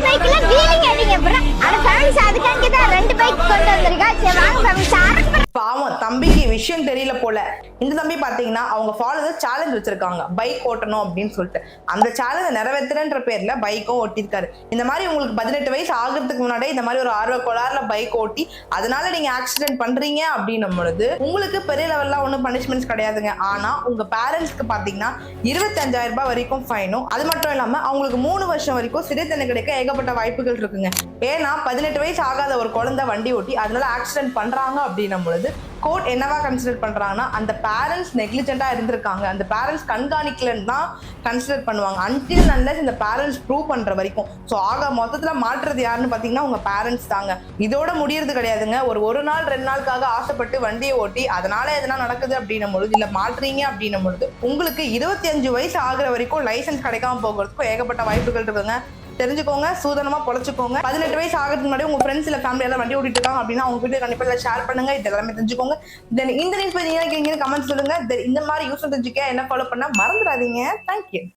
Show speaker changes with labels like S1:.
S1: பைக்ல வீலிங் அடிங்க bro. அட ஃபேமிலிஸ் அதுக்காக தான் ரெண்டு பைக் கொண்டு வந்திருக்கா. சரி வாங்க ஃபேமிலிஸ் ஆரம்பிப்போம்.
S2: பாவம் தம்பிக்கு விஷயம் தெரியல போல. இந்த தம்பி பாத்தீங்கன்னா அவங்க ஃபாலோவர்ஸ் சேலஞ்ச் வச்சிருக்காங்க பைக் ஓட்டணும் அப்படின்னு சொல்லிட்டு. அந்த சேலஞ்சை நிறைவேற்றுறன்ற பேர்ல பைக்கும் ஓட்டிருக்காரு. இந்த மாதிரி உங்களுக்கு 18 வயசு ஆகிறதுக்கு முன்னாடியே இந்த மாதிரி ஒரு ஆர்வ கோளாறுல பைக் ஓட்டி அதனால நீங்க ஆக்சிடென்ட் பண்றீங்க அப்படின்னும் பொழுது உங்களுக்கு பெரிய லெவல்ல ஒன்றும் பனிஷ்மெண்ட்ஸ் கிடையாதுங்க. ஆனா உங்க பேரண்ட்ஸ்க்கு பாத்தீங்கன்னா 25,000 ரூபாய் வரைக்கும் ஃபைனும், அது மட்டும் இல்லாம அவங்களுக்கு 3 வருஷம் வரைக்கும் சிறை தண்டனை கிடைக்க ஏகப்பட்ட வாய்ப்புகள் இருக்குங்க. ஏன்னா 18 வயசு ஆகாத ஒரு குழந்தை வண்டி ஓட்டி அதனால ஆக்சிடென்ட் பண்றாங்க அப்படின்னும் பொழுது கோர்ட் என்னவா கன்சிடர் பண்றாங்கன்னா அந்த பேரண்ட்ஸ் நெக்லிஜென்ட்டா இருந்திருக்காங்க, அந்த பேரண்ட்ஸ் கண்காணிக்கலன்னு தான் கன்சிடர் பண்ணுவாங்க. அன்டில் அன்லெஸ் இந்த பேரண்ட்ஸ் ப்ரூவ் பண்ற வரைக்கும். ஸோ ஆக மொத்தத்துல மாற்றுறது யாருன்னு பாத்தீங்கன்னா உங்க பேரண்ட்ஸ் தாங்க. இதோட முடியறது கிடையாதுங்க. ஒரு நாள் 2 நாளுக்காக ஆசைப்பட்டு வண்டியை ஓட்டி அதனால எதனா நடக்குது அப்படின்னும் பொழுது இல்ல மாற்றுறீங்க அப்படின்னும் பொழுது உங்களுக்கு 25 வயசு ஆகுற வரைக்கும் லைசன்ஸ் கிடைக்காம போகிறதுக்கும் ஏகப்பட்ட வாய்ப்புகள் இருக்குங்க. தெரிஞ்சுக்கோங்க, சூதனமா பொழைச்சுக்கோங்க. 18 வயசு ஆகிறதுக்கு முன்னாடி உங்க ஃப்ரெண்ட்ஸ் இல்ல ஃபேமிலி எல்லாம் வண்டி ஓட்டிட்டு இருக்காங்க அப்படின்னா அவங்க வீட்டுல கண்டிப்பா ஷேர் பண்ணுங்க. இது எல்லாமே தெரிஞ்சுக்கோங்க. தென் இந்த நியூஸ் பத்தி நீங்க கமெண்ட் சொல்லுங்க. இந்த மாதிரி யூஸ் தெரிஞ்சுக்க என்ன ஃபாலோ பண்ண மறந்துடாதீங்க. தேங்க்யூ.